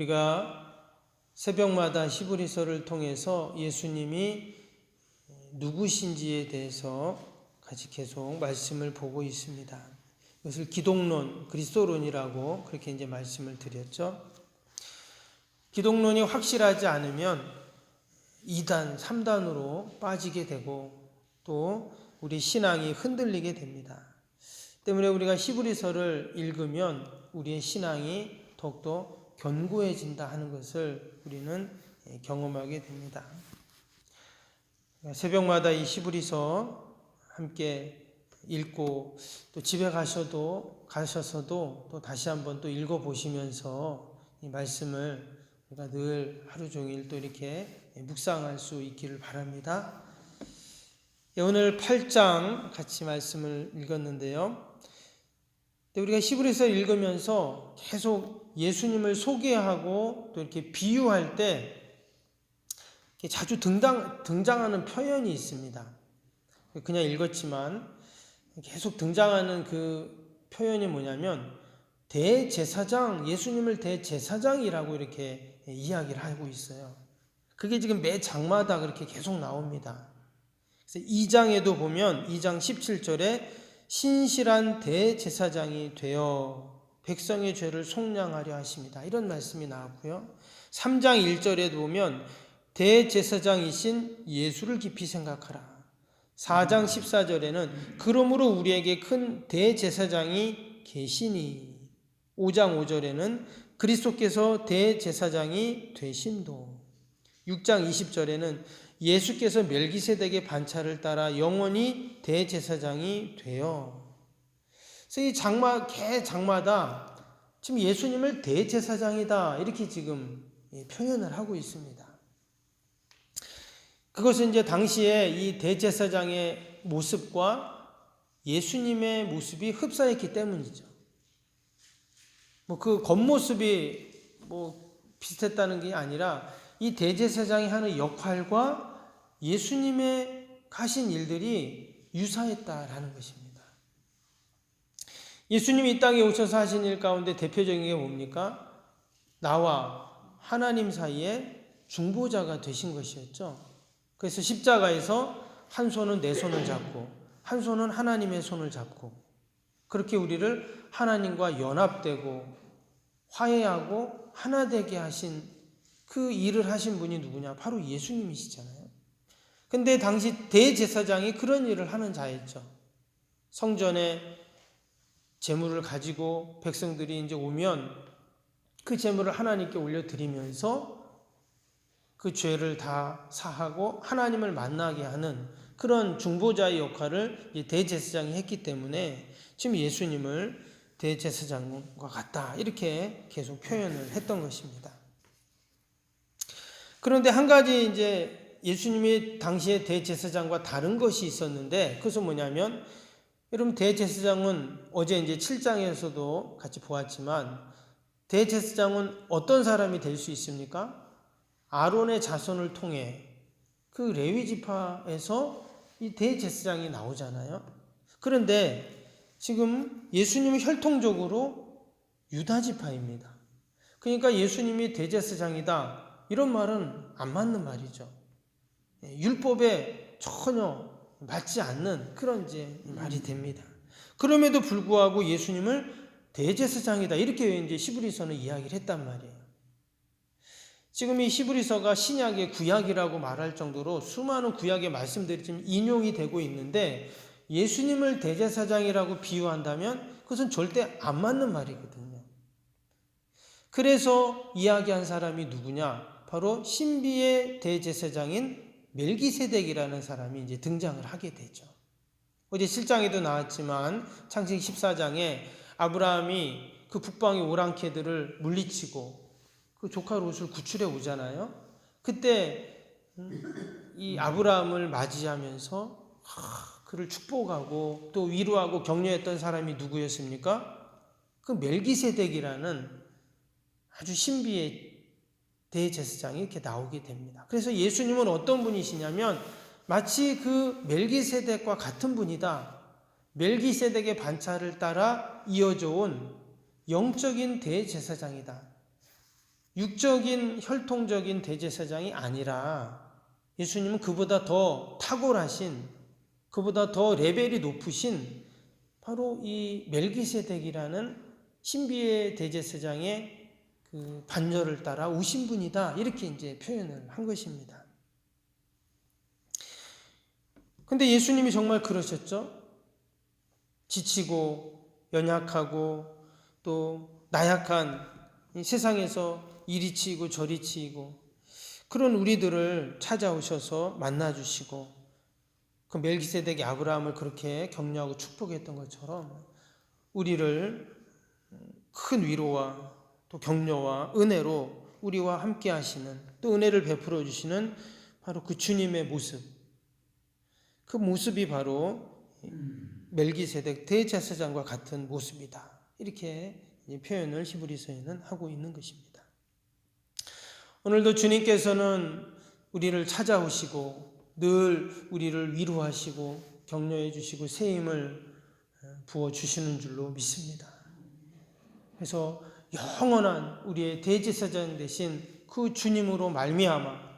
우리가 새벽마다 히브리서를 통해서 예수님이 누구신지에 대해서 같이 계속 말씀을 보고 있습니다. 이것을 기독론, 그리스도론이라고 그렇게 이제 말씀을 드렸죠. 기독론이 확실하지 않으면 2단, 3단으로 빠지게 되고 또 우리 신앙이 흔들리게 됩니다. 때문에 우리가 히브리서를 읽으면 우리의 신앙이 더욱더 견고해진다 하는 것을 우리는 경험하게 됩니다. 새벽마다 이 히브리서 함께 읽고 또 집에 가셔서도 또 다시 한번 또 읽어보시면서 이 말씀을 우리가 늘 하루 종일 또 이렇게 묵상할 수 있기를 바랍니다. 오늘 8장 같이 말씀을 읽었는데요. 우리가 히브리서를 읽으면서 계속 예수님을 소개하고 또 이렇게 비유할 때 자주 등장하는 표현이 있습니다. 그냥 읽었지만 계속 등장하는 그 표현이 뭐냐면 대제사장, 예수님을 대제사장이라고 이렇게 이야기를 하고 있어요. 그게 지금 매 장마다 그렇게 계속 나옵니다. 그래서 2장에도 보면 2장 17절에 신실한 대제사장이 되어 백성의 죄를 속량하려 하십니다. 이런 말씀이 나왔고요. 3장 1절에도 보면 대제사장이신 예수를 깊이 생각하라. 4장 14절에는 그러므로 우리에게 큰 대제사장이 계시니. 5장 5절에는 그리스도께서 대제사장이 되심도. 6장 20절에는 예수께서 멜기세덱의 반차를 따라 영원히 대제사장이 되어. 그래서 이 장마다 지금 예수님을 대제사장이다 이렇게 지금 표현을 하고 있습니다. 그것은 이제 당시에 이 대제사장의 모습과 예수님의 모습이 흡사했기 때문이죠. 그 겉모습이 비슷했다는 게 아니라 이 대제사장이 하는 역할과 예수님의 하신 일들이 유사했다라는 것입니다. 예수님이 이 땅에 오셔서 하신 일 가운데 대표적인 게 뭡니까? 나와 하나님 사이에 중보자가 되신 것이었죠. 그래서 십자가에서 한 손은 내 손을 잡고 한 손은 하나님의 손을 잡고 그렇게 우리를 하나님과 연합되고 화해하고 하나 되게 하신 그 일을 하신 분이 누구냐? 바로 예수님이시잖아요. 근데 당시 대제사장이 그런 일을 하는 자였죠. 성전에 제물을 가지고 백성들이 이제 오면 그 제물을 하나님께 올려드리면서 그 죄를 다 사하고 하나님을 만나게 하는 그런 중보자의 역할을 대제사장이 했기 때문에 지금 예수님을 대제사장과 같다 이렇게 계속 표현을 했던 것입니다. 그런데 한 가지 이제 예수님이 당시에 대제사장과 다른 것이 있었는데 그것은 뭐냐면 여러분 대제사장은 어제 이제 7장에서도 같이 보았지만 대제사장은 어떤 사람이 될 수 있습니까? 아론의 자손을 통해 그 레위 지파에서 이 대제사장이 나오잖아요. 그런데 지금 예수님은 혈통적으로 유다 지파입니다. 그러니까 예수님이 대제사장이다 이런 말은 안 맞는 말이죠. 율법에 전혀 맞지 않는 그런 이제 말이 됩니다. 그럼에도 불구하고 예수님을 대제사장이다 이렇게 이제 히브리서는 이야기를 했단 말이에요. 지금 이 히브리서가 신약의 구약이라고 말할 정도로 수많은 구약의 말씀들이 지금 인용이 되고 있는데 예수님을 대제사장이라고 비유한다면 그것은 절대 안 맞는 말이거든요. 그래서 이야기한 사람이 누구냐? 바로 신비의 대제사장인 멜기세덱이라는 사람이 이제 등장을 하게 되죠. 어제 실장에도 나왔지만 창세기 14장에 아브라함이 그 북방의 오랑캐들을 물리치고 그 조카 롯을 구출해 오잖아요. 그때 이 아브라함을 맞이하면서 그를 축복하고 또 위로하고 격려했던 사람이 누구였습니까? 그 멜기세덱이라는 아주 신비의 대제사장이 이렇게 나오게 됩니다. 그래서 예수님은 어떤 분이시냐면 마치 그 멜기세덱과 같은 분이다. 멜기세덱의 반차를 따라 이어져 온 영적인 대제사장이다. 육적인 혈통적인 대제사장이 아니라 예수님은 그보다 더 탁월하신, 그보다 더 레벨이 높으신 바로 이 멜기세덱이라는 신비의 대제사장의 그 반열을 따라 오신 분이다. 이렇게 이제 표현을 한 것입니다. 근데 예수님이 정말 그러셨죠? 지치고 연약하고 또 나약한 이 세상에서 이리 치이고 저리 치이고 그런 우리들을 찾아오셔서 만나주시고 그 멜기세덱이 아브라함을 그렇게 격려하고 축복했던 것처럼 우리를 큰 위로와 또 격려와 은혜로 우리와 함께 하시는 또 은혜를 베풀어 주시는 바로 그 주님의 모습, 그 모습이 바로 멜기세덱 대제사장과 같은 모습이다. 이렇게 표현을 히브리서에는 하고 있는 것입니다. 오늘도 주님께서는 우리를 찾아오시고 늘 우리를 위로하시고 격려해 주시고 새 힘을 부어주시는 줄로 믿습니다. 그래서 영원한 우리의 대제사장 되신 그 주님으로 말미암아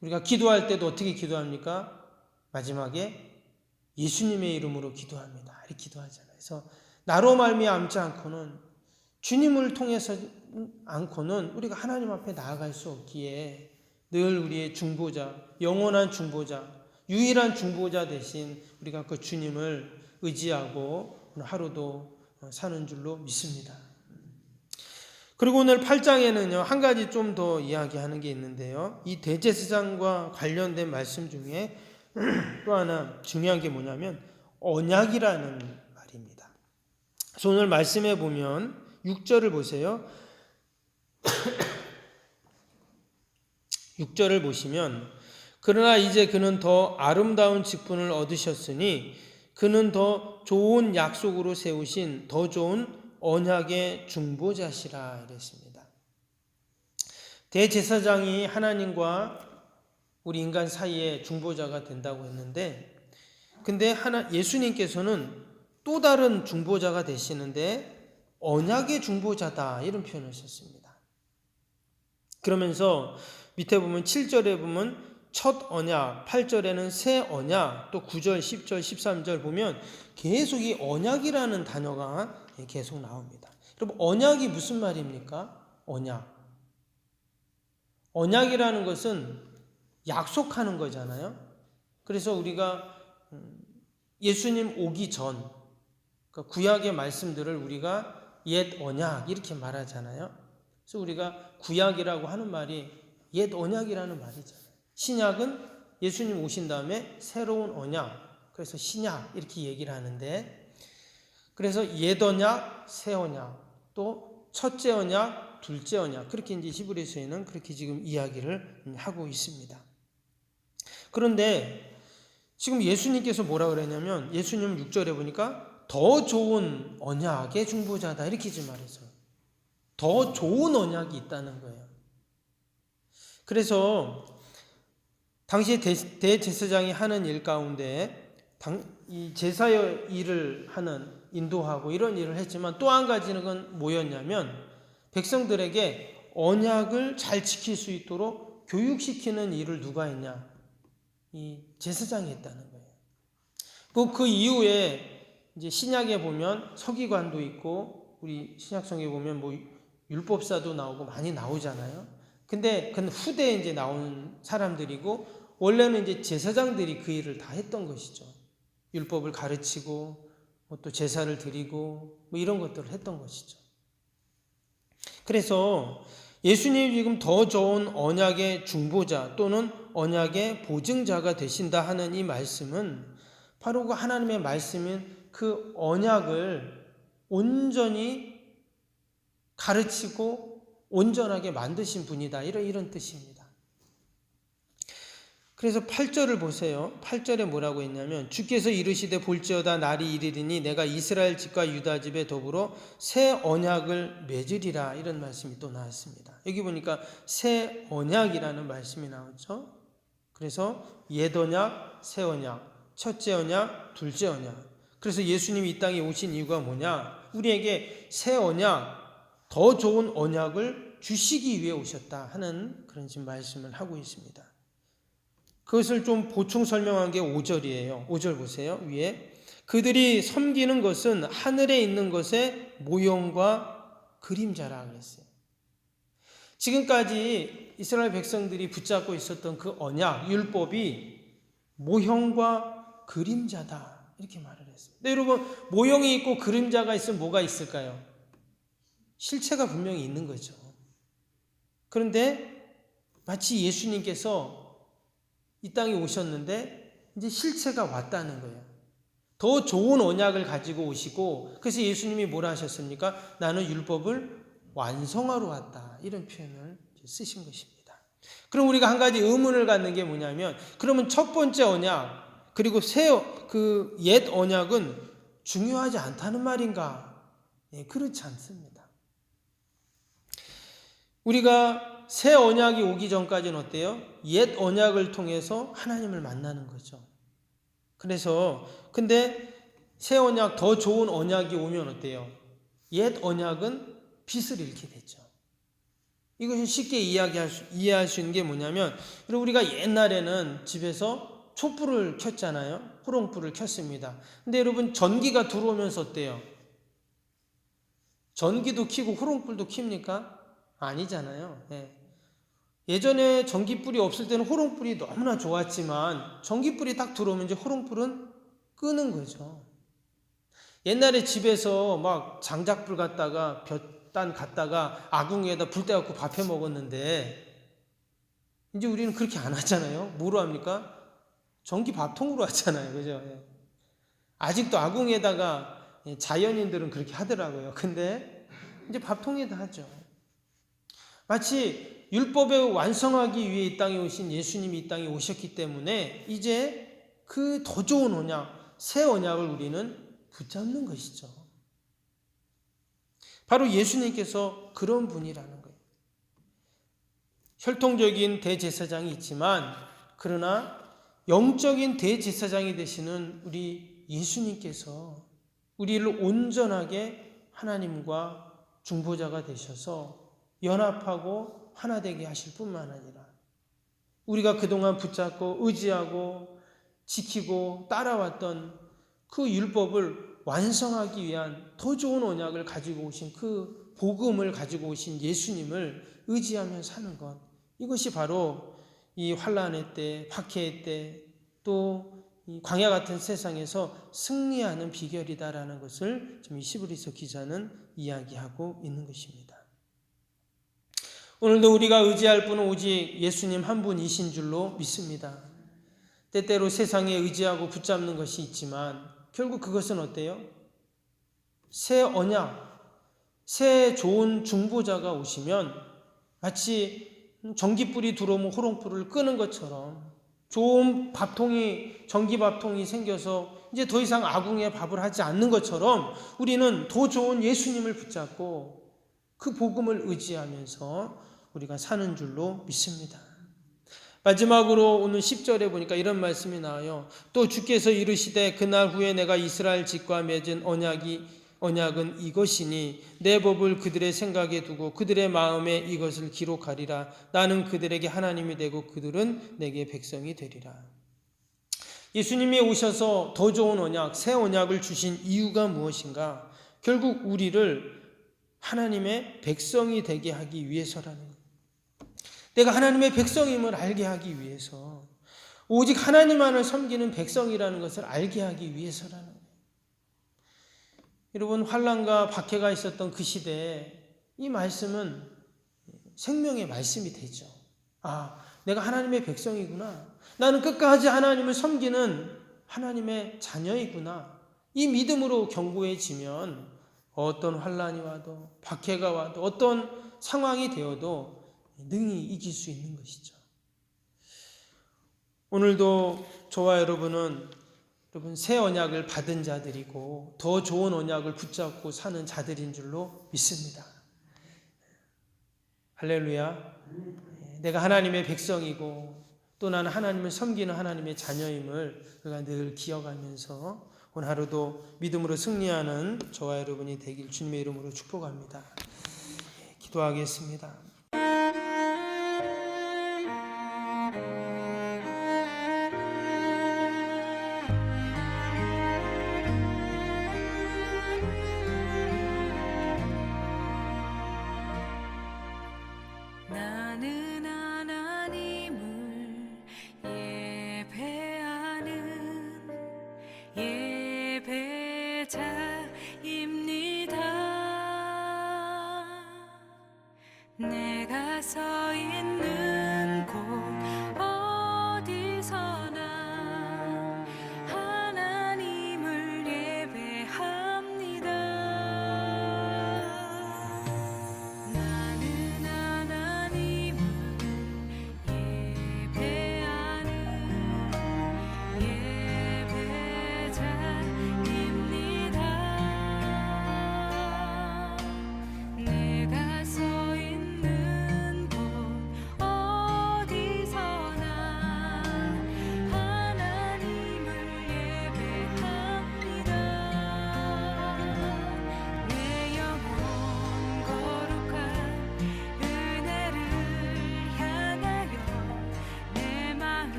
우리가 기도할 때도 어떻게 기도합니까? 마지막에 예수님의 이름으로 기도합니다. 이렇게 기도하잖아요. 그래서 나로 말미암지 않고는 주님을 통해서 않고는 우리가 하나님 앞에 나아갈 수 없기에 늘 우리의 중보자, 영원한 중보자, 유일한 중보자 대신 우리가 그 주님을 의지하고 오늘 하루도 사는 줄로 믿습니다. 그리고 오늘 8장에는요, 한 가지 좀 더 이야기하는 게 있는데요. 이 대제사장과 관련된 말씀 중에 또 하나 중요한 게 뭐냐면 언약이라는 말입니다. 그래서 오늘 말씀해 보면 6절을 보세요. 6절을 보시면 그러나 이제 그는 더 아름다운 직분을 얻으셨으니 그는 더 좋은 약속으로 세우신 더 좋은 언약의 중보자시라 이랬습니다. 대제사장이 하나님과 우리 인간 사이에 중보자가 된다고 했는데 근데 예수님께서는 또 다른 중보자가 되시는데 언약의 중보자다 이런 표현을 썼습니다. 그러면서 밑에 보면 7절에 보면 첫 언약, 8절에는 새 언약, 또 9절, 10절, 13절 보면 계속 이 언약이라는 단어가 계속 나옵니다. 여러분 언약이 무슨 말입니까? 언약. 언약이라는 것은 약속하는 거잖아요. 그래서 우리가 예수님 오기 전 그러니까 구약의 말씀들을 우리가 옛 언약 이렇게 말하잖아요. 그래서 우리가 구약이라고 하는 말이 옛 언약이라는 말이잖아요. 신약은 예수님 오신 다음에 새로운 언약, 그래서 신약 이렇게 얘기를 하는데 그래서 옛 언약, 새 언약, 또 첫째 언약, 둘째 언약 그렇게 이제 히브리서에는 그렇게 지금 이야기를 하고 있습니다. 그런데 지금 예수님께서 뭐라 그랬냐면 예수님은 6절에 보니까 더 좋은 언약의 중보자다 이렇게 지금 말했어요. 더 좋은 언약이 있다는 거예요. 그래서 당시 대제사장이 하는 일 가운데 이 제사의 일을 하는 인도하고 이런 일을 했지만 또 한 가지는 건 뭐였냐면 백성들에게 언약을 잘 지킬 수 있도록 교육시키는 일을 누가 했냐? 이 제사장이 했다는 거예요. 그 이후에 이제 신약에 보면 서기관도 있고 우리 신약성에 보면 뭐 율법사도 나오고 많이 나오잖아요. 근데 그 후대에 이제 나온 사람들이고 원래는 이제 제사장들이 그 일을 다 했던 것이죠. 율법을 가르치고 또 제사를 드리고 뭐 이런 것들을 했던 것이죠. 그래서 예수님이 지금 더 좋은 언약의 중보자 또는 언약의 보증자가 되신다 하는 이 말씀은 바로 그 하나님의 말씀인 그 언약을 온전히 가르치고 온전하게 만드신 분이다. 이런 뜻입니다. 그래서 8절을 보세요. 8절에 뭐라고 했냐면 주께서 이르시되 볼지어다 날이 이르리니 내가 이스라엘 집과 유다 집에 더불어 새 언약을 맺으리라. 이런 말씀이 또 나왔습니다. 여기 보니까 새 언약이라는 말씀이 나오죠. 그래서 옛 언약, 새 언약, 첫째 언약, 둘째 언약. 그래서 예수님이 이 땅에 오신 이유가 뭐냐? 우리에게 새 언약, 더 좋은 언약을 주시기 위해 오셨다 하는 그런 지금 말씀을 하고 있습니다. 그것을 좀 보충 설명한 게 5절이에요. 5절 보세요. 위에 그들이 섬기는 것은 하늘에 있는 것의 모형과 그림자라 그랬어요. 지금까지 이스라엘 백성들이 붙잡고 있었던 그 언약, 율법이 모형과 그림자다 이렇게 말을 했어요. 근데 여러분 모형이 있고 그림자가 있으면 뭐가 있을까요? 실체가 분명히 있는 거죠. 그런데 마치 예수님께서 이 땅에 오셨는데 이제 실체가 왔다는 거예요. 더 좋은 언약을 가지고 오시고 그래서 예수님이 뭐라 하셨습니까? 나는 율법을 완성하러 왔다. 이런 표현을 쓰신 것입니다. 그럼 우리가 한 가지 의문을 갖는 게 뭐냐면 그러면 첫 번째 언약 그리고 그 옛 언약은 중요하지 않다는 말인가? 네, 그렇지 않습니다. 우리가 새 언약이 오기 전까지는 어때요? 옛 언약을 통해서 하나님을 만나는 거죠. 그래서 근데 새 언약 더 좋은 언약이 오면 어때요? 옛 언약은 빛을 잃게 되죠. 이것을 쉽게 이해할 수 있는 게 뭐냐면 우리가 옛날에는 집에서 촛불을 켰잖아요. 호롱불을 켰습니다. 근데 여러분 전기가 들어오면서 어때요? 전기도 켜고 호롱불도 켭니까? 아니잖아요. 네. 예전에 전기불이 없을 때는 호롱불이 너무나 좋았지만 전기불이 딱 들어오면 이제 호롱불은 끄는 거죠. 옛날에 집에서 막 장작불 갖다가 볕단 갖다가 아궁이에다 불 떼갖고 밥 해 먹었는데 이제 우리는 그렇게 안 하잖아요. 뭐로 합니까? 전기 밥통으로 하잖아요. 그죠? 아직도 아궁이에다가 자연인들은 그렇게 하더라고요. 근데 이제 밥통에다 하죠. 마치 율법을 완성하기 위해 이 땅에 오신 예수님이 이 땅에 오셨기 때문에 이제 그 더 좋은 언약, 새 언약을 우리는 붙잡는 것이죠. 바로 예수님께서 그런 분이라는 거예요. 혈통적인 대제사장이 있지만 그러나 영적인 대제사장이 되시는 우리 예수님께서 우리를 온전하게 하나님과 중보자가 되셔서 연합하고 하나 되게 하실 뿐만 아니라 우리가 그동안 붙잡고 의지하고 지키고 따라왔던 그 율법을 완성하기 위한 더 좋은 언약을 가지고 오신 그 복음을 가지고 오신 예수님을 의지하며 사는 것, 이것이 바로 이 환난의 때, 박해의 때, 또 이 광야 같은 세상에서 승리하는 비결이다라는 것을 지금 이 히브리서 기자는 이야기하고 있는 것입니다. 오늘도 우리가 의지할 분은 오직 예수님 한 분이신 줄로 믿습니다. 때때로 세상에 의지하고 붙잡는 것이 있지만 결국 그것은 어때요? 새 언약, 새 좋은 중보자가 오시면 마치 전기불이 들어오면 호롱불을 끄는 것처럼 좋은 밥통이, 전기밥통이 생겨서 이제 더 이상 아궁이에 밥을 하지 않는 것처럼 우리는 더 좋은 예수님을 붙잡고 그 복음을 의지하면서 우리가 사는 줄로 믿습니다. 마지막으로 오늘 10절에 보니까 이런 말씀이 나와요. 또 주께서 이르시되 그날 후에 내가 이스라엘 집과 맺은 언약은 이것이니 내 법을 그들의 생각에 두고 그들의 마음에 이것을 기록하리라. 나는 그들에게 하나님이 되고 그들은 내게 백성이 되리라. 예수님이 오셔서 더 좋은 언약, 새 언약을 주신 이유가 무엇인가? 결국 우리를 하나님의 백성이 되게 하기 위해서라는 거예요. 내가 하나님의 백성임을 알게 하기 위해서, 오직 하나님만을 섬기는 백성이라는 것을 알게 하기 위해서라는 거예요. 여러분, 환난과 박해가 있었던 그 시대에 이 말씀은 생명의 말씀이 되죠. 아, 내가 하나님의 백성이구나. 나는 끝까지 하나님을 섬기는 하나님의 자녀이구나. 이 믿음으로 견고해지면 어떤 환난이 와도, 박해가 와도, 어떤 상황이 되어도 능히 이길 수 있는 것이죠. 오늘도 저와 여러분 새 언약을 받은 자들이고 더 좋은 언약을 붙잡고 사는 자들인 줄로 믿습니다. 할렐루야. 내가 하나님의 백성이고 또 나는 하나님을 섬기는 하나님의 자녀임을 우리가 늘 기억하면서 오늘 하루도 믿음으로 승리하는 저와 여러분이 되길 주님의 이름으로 축복합니다. 기도하겠습니다. 나는 하나님을 예배하는 예배자입니다. 내가 서 있는 곳 어디서나 하나님을 예배합니다. 나는 하나님을 예배하는 예배자입니다.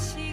시간